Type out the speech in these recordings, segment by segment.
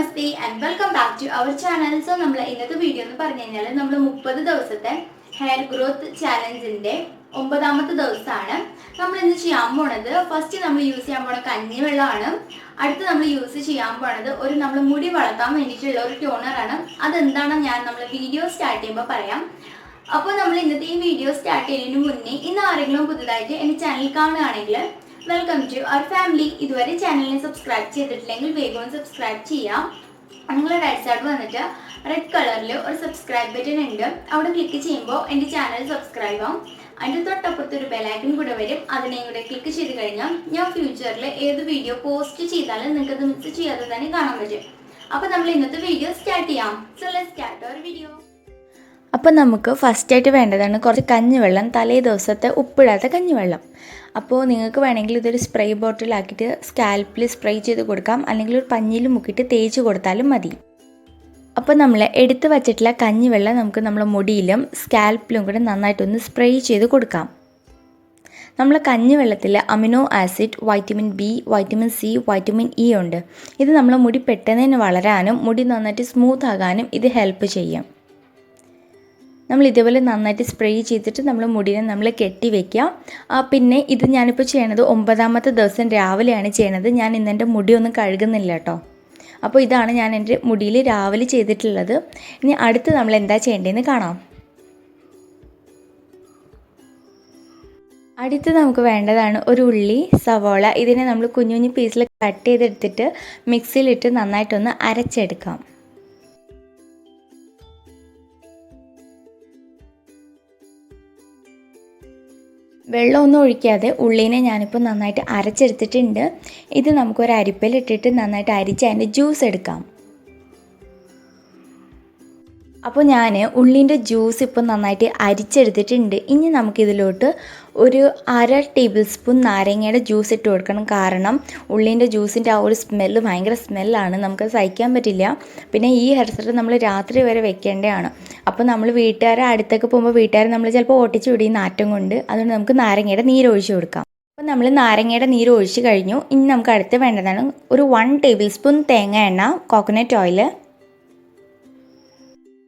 Namaste and welcome back to our channel. So നമ്മൾ ഇന്നത്തെ video എന്ന് പറഞ്ഞു കഴിഞ്ഞാൽ നമ്മൾ 30 ദിവസത്തെ ഹെയർ ഗ്രോത്ത് ചാലഞ്ചിന്റെ 9ാമത്തെ ദിവസമാണ്. നമ്മൾ ഇന്ന് ചെയ്യാൻ പോണത് ഫസ്റ്റ് നമ്മൾ യൂസ് ചെയ്യാൻ പോണ കഞ്ഞിവെള്ളമാണ്. അടുത്ത് നമ്മൾ യൂസ് ചെയ്യാൻ പോണത് നമ്മൾ മുടി വളർത്താൻ വേണ്ടിയിട്ടുള്ള ഒരു ടോണറാണ്. അതെന്താണ് നമ്മൾ വീഡിയോ സ്റ്റാർട്ട് ചെയ്യുമ്പോൾ പറയാം. അപ്പോൾ നമ്മൾ ഇന്നത്തെ ഈ വീഡിയോ സ്റ്റാർട്ട് ചെയ്യുന്നതിന് മുന്നേ ഇന്ന് ആരെങ്കിലും പുതുതായിട്ട് എൻ്റെ ചാനൽ കാണുകയാണെങ്കിൽ വെൽക്കം ടു അവർ ഫാമിലി. ഇതുവരെ ചാനലിനെ സബ്സ്ക്രൈബ് ചെയ്തിട്ടില്ലെങ്കിൽ വേഗം സബ്സ്ക്രൈബ് ചെയ്യാം. നിങ്ങൾ റൈറ്റ് സൈഡ് വന്നിട്ട് റെഡ് കളറിൽ ഒരു സബ്സ്ക്രൈബ് ബട്ടൺ ഉണ്ട്, അവിടെ ക്ലിക്ക് ചെയ്യുമ്പോൾ എൻ്റെ ചാനൽ സബ്സ്ക്രൈബ് ആവും. അതിൻ്റെ തൊട്ടപ്പുറത്ത് ഒരു ബെലൈക്കൺ കൂടെ വരും, അതിനെയും കൂടെ ക്ലിക്ക് ചെയ്ത് കഴിഞ്ഞാൽ ഞാൻ ഫ്യൂച്ചറിൽ ഏത് വീഡിയോ പോസ്റ്റ് ചെയ്താലും നിങ്ങൾക്ക് അത് മിസ് ചെയ്യാതെ തന്നെ കാണാൻ പറ്റും. അപ്പോൾ നമ്മൾ ഇന്നത്തെ വീഡിയോ സ്റ്റാർട്ട് ചെയ്യാം. So let's start our video. അപ്പോൾ നമുക്ക് ഫസ്റ്റായിട്ട് വേണ്ടതാണ് കുറച്ച് കഞ്ഞിവെള്ളം, തലേ ദിവസത്തെ ഉപ്പിടാത്ത കഞ്ഞിവെള്ളം. അപ്പോൾ നിങ്ങൾക്ക് വേണമെങ്കിൽ ഇതൊരു സ്പ്രേ ബോട്ടിലാക്കിയിട്ട് സ്കാൽപ്പിൽ സ്പ്രേ ചെയ്ത് കൊടുക്കാം, അല്ലെങ്കിൽ ഒരു പഞ്ഞിയിൽ മുക്കിയിട്ട് തേച്ച് കൊടുത്താലും മതി. അപ്പോൾ നമ്മൾ എടുത്ത് വച്ചിട്ടുള്ള കഞ്ഞിവെള്ളം നമുക്ക് നമ്മുടെ മുടിയിലും സ്കാൽപ്പിലും കൂടെ നന്നായിട്ടൊന്ന് സ്പ്രേ ചെയ്ത് കൊടുക്കാം. നമ്മൾ കഞ്ഞിവെള്ളത്തിൽ amino acid, vitamin B, vitamin C, vitamin E ഉണ്ട്. ഇത് നമ്മളെ മുടി പെട്ടെന്ന് വളരാനും മുടി നന്നായിട്ട് സ്മൂത്ത് ആകാനും ഇത് ഹെൽപ്പ് ചെയ്യും. നമ്മൾ ഇതേപോലെ നന്നായിട്ട് സ്പ്രേ ചെയ്തിട്ട് നമ്മൾ മുടിനെ നമ്മൾ കെട്ടി വയ്ക്കുക. പിന്നെ ഇത് ഞാനിപ്പോൾ ചെയ്യണത് 9ാമത്തെ ദിവസം രാവിലെയാണ് ചെയ്യണത്. ഞാൻ ഇന്നെൻ്റെ മുടിയൊന്നും കഴുകുന്നില്ല കേട്ടോ. അപ്പോൾ ഇതാണ് ഞാൻ എൻ്റെ മുടിയിൽ രാവിലെ ചെയ്തിട്ടുള്ളത്. ഇനി അടുത്ത് നമ്മൾ എന്താ ചെയ്യേണ്ടതെന്ന് കാണാം. അടുത്ത് നമുക്ക് വേണ്ടതാണ് ഒരു ഉള്ളി, സവോള. ഇതിനെ നമ്മൾ കുഞ്ഞു കുഞ്ഞു പീസിൽ കട്ട് ചെയ്തെടുത്തിട്ട് മിക്സിയിലിട്ട് നന്നായിട്ടൊന്ന് അരച്ചെടുക്കാം. വെള്ളമൊന്നും ഒഴിക്കാതെ ഉള്ളിനെ ഞാനിപ്പോൾ നന്നായിട്ട് അരച്ചെടുത്തിട്ടുണ്ട്. ഇത് നമുക്കൊരു അരിപ്പയിലിട്ടിട്ട് നന്നായിട്ട് അരിച്ച് അതിൻ്റെ ജ്യൂസ് എടുക്കാം. അപ്പോൾ ഞാൻ ഉള്ളിൻ്റെ ജ്യൂസ് ഇപ്പോൾ നന്നായിട്ട് അരിച്ചെടുത്തിട്ടുണ്ട്. ഇനി നമുക്കിതിലോട്ട് ഒരു 1/2 ടേബിൾ സ്പൂൺ നാരങ്ങയുടെ ജ്യൂസ് ഇട്ട് കൊടുക്കണം. കാരണം ഉള്ളിൻ്റെ ജ്യൂസിൻ്റെ ആ ഒരു സ്മെല്ല് ഭയങ്കര സ്മെല്ലാണ്, നമുക്ക് സഹിക്കാൻ പറ്റില്ല. പിന്നെ ഈ ഹെയർ സെറ്റ് നമ്മൾ രാത്രി വരെ വെക്കേണ്ടതാണ്. അപ്പോൾ നമ്മൾ വീട്ടുകാരെ അടുത്തൊക്കെ പോകുമ്പോൾ വീട്ടുകാരെ നമ്മൾ ചിലപ്പോൾ ഓട്ടിച്ച് വിടും നാറ്റം കൊണ്ട്. അതുകൊണ്ട് നമുക്ക് നാരങ്ങയുടെ നീര് ഒഴിച്ച് കൊടുക്കാം. അപ്പോൾ നമ്മൾ നാരങ്ങയുടെ നീര് ഒഴിച്ച് കഴിഞ്ഞു. ഇനി നമുക്ക് അടുത്ത് വേണ്ടതാണ് ഒരു 1 ടേബിൾ സ്പൂൺ തേങ്ങ എണ്ണ, കോക്കനട്ട് ഓയിൽ.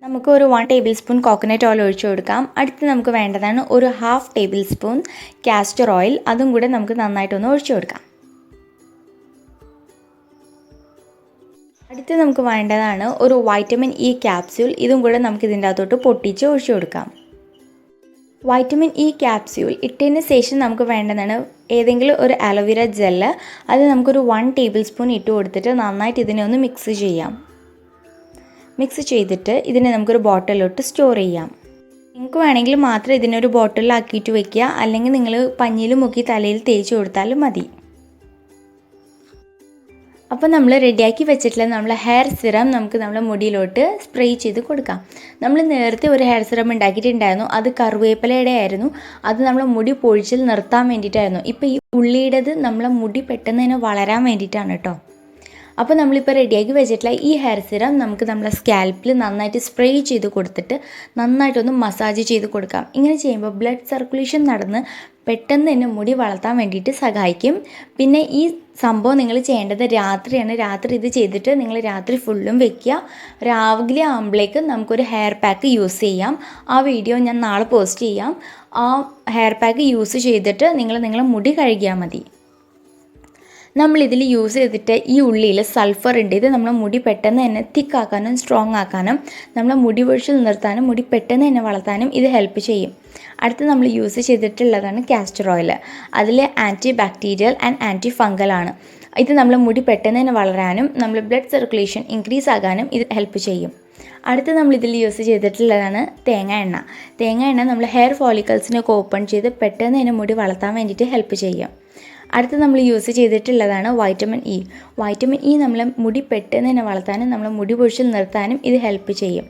നമുക്ക് ഒരു 1 ടേബിൾ സ്പൂൺ കോക്കനട്ട് ഓയിൽ ഒഴിച്ച് കൊടുക്കാം. അടുത്ത് നമുക്ക് വേണ്ടതാണ് ഒരു 1/2 ടേബിൾ സ്പൂൺ കാസ്റ്റർ ഓയിൽ. അതും കൂടെ നമുക്ക് നന്നായിട്ടൊന്ന് ഒഴിച്ചു കൊടുക്കാം. അടുത്ത് നമുക്ക് വേണ്ടതാണ് ഒരു വൈറ്റമിൻ ഇ ക്യാപ്സ്യൂൾ. ഇതും കൂടെ നമുക്ക് ഇതിൻ്റെ അകത്തോട്ട് പൊട്ടിച്ച് ഒഴിച്ചു കൊടുക്കാം. വൈറ്റമിൻ ഇ ക്യാപ്സ്യൂൾ ഇട്ടതിന് ശേഷം നമുക്ക് വേണ്ടതാണ് ഏതെങ്കിലും ഒരു അലോവേര ജെല്ല്. അത് നമുക്കൊരു 1 ടേബിൾ സ്പൂൺ ഇട്ട് കൊടുത്തിട്ട് നന്നായിട്ട് ഇതിനെ ഒന്ന് മിക്സ് ചെയ്യാം. മിക്സ് ചെയ്തിട്ട് ഇതിനെ നമുക്കൊരു ബോട്ടിലോട്ട് സ്റ്റോർ ചെയ്യാം. നിങ്ങൾക്ക് വേണമെങ്കിൽ മാത്രം ഇതിനൊരു ബോട്ടിലാക്കിയിട്ട് വെക്കുക, അല്ലെങ്കിൽ നിങ്ങൾ പഞ്ഞിയിൽ മുക്കി തലയിൽ തേച്ച് കൊടുത്താലും മതി. അപ്പോൾ നമ്മൾ റെഡിയാക്കി വെച്ചിട്ടുള്ള നമ്മളെ ഹെയർ സിറം നമുക്ക് നമ്മളെ മുടിയിലോട്ട് സ്പ്രേ ചെയ്ത് കൊടുക്കാം. നമ്മൾ നേരത്തെ ഒരു ഹെയർ സിറം ഉണ്ടാക്കിയിട്ടുണ്ടായിരുന്നു, അത് കറുവേപ്പിലയുടെ ആയിരുന്നു. അത് നമ്മളെ മുടി പൊഴിച്ചിൽ നിർത്താൻ വേണ്ടിയിട്ടായിരുന്നു. ഇപ്പോൾ ഈ ഉള്ളിയുടേത് നമ്മളെ മുടി പെട്ടെന്ന് തന്നെ വളരാൻ വേണ്ടിയിട്ടാണ് കേട്ടോ. അപ്പോൾ നമ്മളിപ്പോൾ റെഡിയാക്കി വെച്ചിട്ടുള്ള ഈ ഹെയർ സിറം നമുക്ക് നമ്മളെ സ്കാൽപ്പിൽ നന്നായിട്ട് സ്പ്രേ ചെയ്ത് കൊടുത്തിട്ട് നന്നായിട്ടൊന്ന് മസാജ് ചെയ്ത് കൊടുക്കാം. ഇങ്ങനെ ചെയ്യുമ്പോൾ ബ്ലഡ് സർക്കുലേഷൻ നടന്ന് പെട്ടെന്ന് തന്നെ മുടി വളർത്താൻ വേണ്ടിയിട്ട് സഹായിക്കും. പിന്നെ ഈ സംഭവം നിങ്ങൾ ചെയ്യേണ്ടത് രാത്രിയാണ്. രാത്രി ഇത് ചെയ്തിട്ട് നിങ്ങൾ രാത്രി ഫുള്ളും വെക്കുക. രാവിലെ ആകുമ്പോഴേക്ക് നമുക്കൊരു ഹെയർ പാക്ക് യൂസ് ചെയ്യാം. ആ വീഡിയോ ഞാൻ നാളെ പോസ്റ്റ് ചെയ്യാം. ആ ഹെയർ പാക്ക് യൂസ് ചെയ്തിട്ട് നിങ്ങളെ മുടി കഴുകിയാൽ മതി. നമ്മളിതിൽ യൂസ് ചെയ്തിട്ട് ഈ ഉള്ളിയിൽ സൾഫർ ഉണ്ട്. ഇത് നമ്മളെ മുടി പെട്ടെന്ന് തന്നെ തിക്കാക്കാനും സ്ട്രോങ് ആക്കാനും നമ്മളെ മുടി പൊഴിച്ചിൽ നിർത്താനും മുടി പെട്ടെന്ന് തന്നെ വളർത്താനും ഇത് ഹെൽപ്പ് ചെയ്യും. അടുത്ത് നമ്മൾ യൂസ് ചെയ്തിട്ടുള്ളതാണ് കാസ്റ്റർ ഓയിൽ. അതിൽ ആൻറ്റി ബാക്ടീരിയൽ ആൻഡ് ആൻറ്റി ഫംഗലാണ്. ഇത് നമ്മളെ മുടി പെട്ടെന്ന് തന്നെ വളരാനും നമ്മൾ ബ്ലഡ് സർക്കുലേഷൻ ഇൻക്രീസ് ആകാനും ഇത് ഹെൽപ്പ് ചെയ്യും. അടുത്ത് നമ്മളിതിൽ യൂസ് ചെയ്തിട്ടുള്ളതാണ് തേങ്ങ എണ്ണ. തേങ്ങ എണ്ണ നമ്മൾ ഹെയർ ഫോളിക്കൽസിനൊക്കെ ഓപ്പൺ ചെയ്ത് പെട്ടെന്ന് തന്നെ മുടി വളർത്താൻ വേണ്ടിയിട്ട് ഹെൽപ്പ് ചെയ്യും. അടുത്ത് നമ്മൾ യൂസ് ചെയ്തിട്ടുള്ളതാണ് വൈറ്റമിൻ ഇ. വൈറ്റമിൻ ഇ നമ്മളെ മുടി പെട്ടെന്ന് തന്നെ വളർത്താനും നമ്മളെ മുടി പൊഴിച്ചിൽ നിർത്താനും ഇത് ഹെൽപ്പ് ചെയ്യും.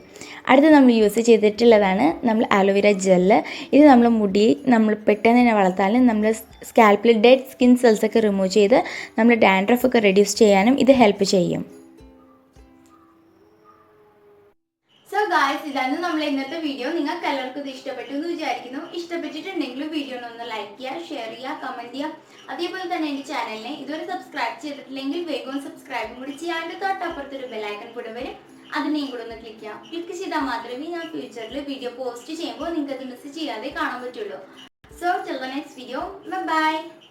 അടുത്ത് നമ്മൾ യൂസ് ചെയ്തിട്ടുള്ളതാണ് നമ്മൾ അലോവേര ജെല്ല്. ഇത് നമ്മളെ മുടി നമ്മൾ പെട്ടെന്ന് തന്നെ വളർത്താനും നമ്മൾ സ്കാൽപ്പിൽ ഡെഡ് സ്കിൻ സെൽസൊക്കെ റിമൂവ് ചെയ്ത് നമ്മൾ ഡാൻഡ്രഫൊക്കെ റെഡ്യൂസ് ചെയ്യാനും ഇത് ഹെൽപ്പ് ചെയ്യും. സോ ഗായ്സ്, ഇതാണ് നമ്മളെ ഇന്നത്തെ വീഡിയോ. നിങ്ങൾക്ക് എല്ലാവർക്കും ഇത് ഇഷ്ടപ്പെട്ടു എന്ന് വിചാരിക്കുന്നു. ഇഷ്ടപ്പെട്ടിട്ടുണ്ടെങ്കിൽ വീഡിയോ ഒന്ന് ലൈക്ക് ചെയ്യുക, ഷെയർ ചെയ്യുക, കമന്റ് ചെയ്യുക. അതേപോലെ തന്നെ എൻ്റെ ചാനലിനെ ഇതുവരെ സബ്സ്ക്രൈബ് ചെയ്തിട്ടില്ലെങ്കിൽ വേഗം സബ്സ്ക്രൈബും കൂടി ചെയ്യാണ്ട് തൊട്ടപ്പുറത്തൊരു ബെല്ലൈക്കൺ കൂടെ വരും. അതിനെയും കൂടെ ഒന്ന് ക്ലിക്ക് ചെയ്യാം. ക്ലിക്ക് ചെയ്താൽ മാത്രമേ ഞാൻ ഫ്യൂച്ചറിൽ വീഡിയോ പോസ്റ്റ് ചെയ്യുമ്പോൾ നിങ്ങൾക്ക് അത് മിസ് ചെയ്യാതെ കാണാൻ പറ്റുള്ളൂ. So till the next video, bye bye.